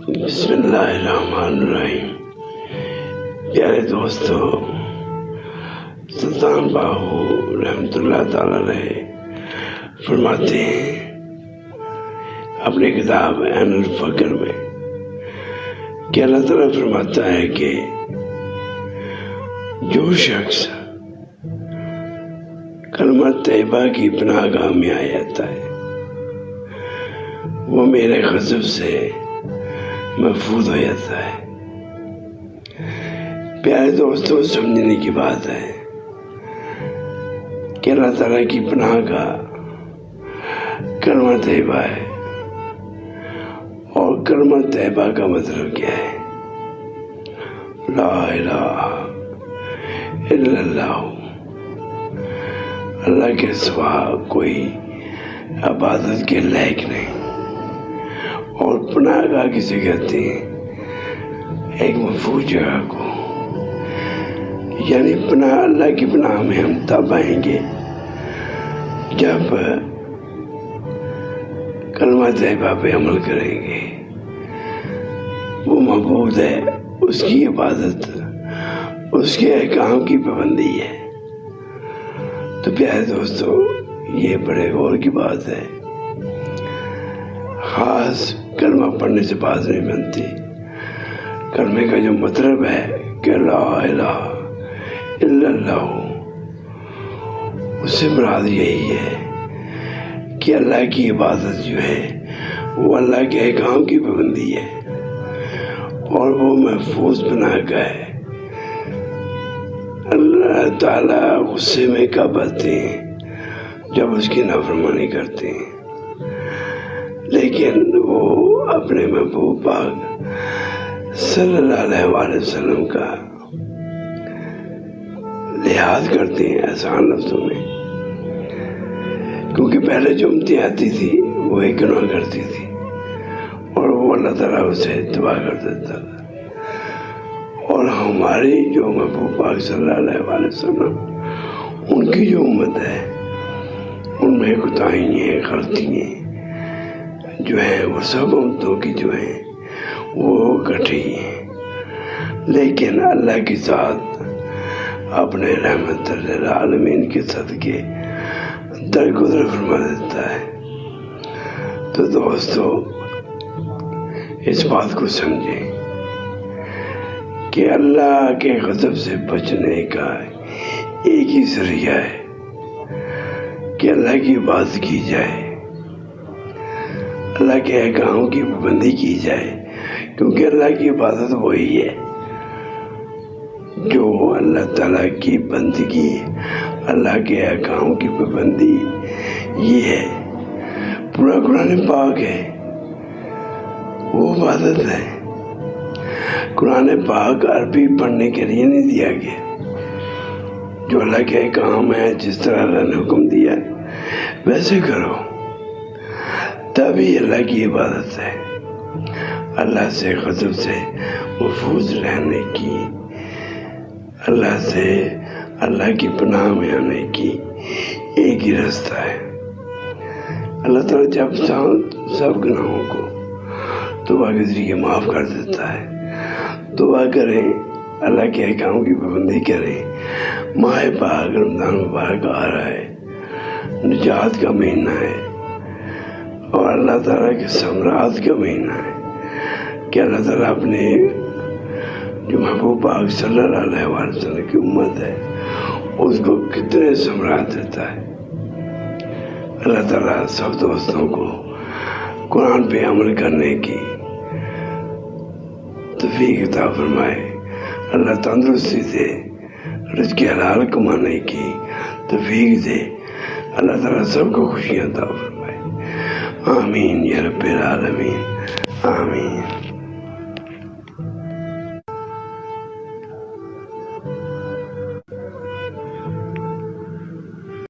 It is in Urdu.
بسم اللہ الرحمن الرحیم۔ پیارے دوستو، سلطان باہو رحمۃ اللہ تعالی علیہ فرماتے ہیں اپنی کتاب عین الفقر میں کہ اللہ تعالیٰ فرماتا ہے کہ جو شخص کلمہ طیبہ کی پناہ گاہ میں آ جاتا ہے وہ میرے غضب سے محفوظ ہو جاتا ہے۔ پیارے دوستوں، سمجھنے کی بات ہے کہ اللہ تعالیٰ کی پناہ کا کلمہ طیبہ ہے، اور کلمہ طیبہ کا مطلب کیا ہے؟ لا الہ الا اللہ، اللہ کے سوا کوئی عبادت کے لائق نہیں۔ اور پناہ گاہ کسے کہتے ہیں؟ ایک محفوظ جگہ کو، یعنی پناہ، اللہ کی پناہ میں ہم تب آئیں گے جب کلمہ طیبہ پہ عمل کریں گے۔ وہ معبود ہے، اس کی عبادت، اس کے احکام کی پابندی ہے۔ تو پیارے دوستو، یہ بڑے غور کی بات ہے۔ خاص کلمہ پڑھنے سے بات نہیں بنتی۔ کلمے کا جو مطلب ہے کہ لا الہ الا اللہ، اس سے مراد یہی ہے کہ اللہ کی عبادت جو ہے وہ اللہ کے احکام کی پابندی ہے، اور وہ محفوظ پناہ گاہ ہے۔ اللہ تعالیٰ غصے میں کب آتے ہیں؟ جب اس کی نافرمانی کرتے ہیں، لیکن وہ اپنے محبوب پاک صلی اللہ علیہ وآلہ وسلم کا لحاظ کرتے ہیں آسان لفظوں میں، کیونکہ پہلے جو امتی آتی تھی وہ ایک گناہ کرتی تھی، اور وہ اللہ تعالیٰ اسے تباہ کر دیتا تھا۔ اور ہماری جو محبوب پاک صلی اللہ علیہ وآلہ وسلم، ان کی جو امت ہے، ان میں کوتاہیاں، غلطیاں جو ہیں وہ سب امتوں کی جو ہیں وہ اکٹھی ہیں، لیکن اللہ کی ذات اپنے رحمت للعالمین کے صدقے درگزر فرما دیتا ہے۔ تو دوستو، اس بات کو سمجھیں کہ اللہ کے غضب سے بچنے کا ایک ہی ذریعہ ہے کہ اللہ کی عبادت کی جائے، اللہ کے احکام کی پابندی کی جائے، کیونکہ اللہ کی عبادت وہی ہے جو اللہ تعالیٰ کی بندگی، اللہ کے احکام کی پابندی یہ ہے۔ پورا قرآن پاک ہے، وہ عبادت ہے۔ قرآن پاک عربی پڑھنے کے لیے نہیں دیا گیا۔ جو اللہ کے احکام ہے، جس طرح اللہ نے حکم دیا ویسے کرو، تبھی اللہ کی عبادت ہے۔ اللہ سے غضب سے محفوظ رہنے کی، اللہ کی پناہ میں آنے کی ایک ہی راستہ ہے۔ اللہ تعالیٰ جب سب گناہوں کو توبہ کے ذریعے معاف کر دیتا ہے، توبہ کریں، اللہ کے احکام کی پابندی کریں۔ ماہ پاک رمضان مبارک آ رہا ہے، نجات کا مہینہ ہے، اور اللہ تعالیٰ کے ثمرات کا مہینہ ہے کہ اللہ تعالیٰ اپنے جو محبوب پاک صلی اللہ علیہ وسلم کی امت ہے اس کو کتنے ثمرات دیتا ہے۔ اللہ تعالیٰ سب دوستوں کو قرآن پہ عمل کرنے کی توفیق عطا فرمائے۔ اللہ تندرستی دے، رزق حلال کمانے کی توفیق دے۔ اللہ تعالیٰ سب کو خوشیاں عطا فرمائے۔ آمین یا رب العالمین، آمین۔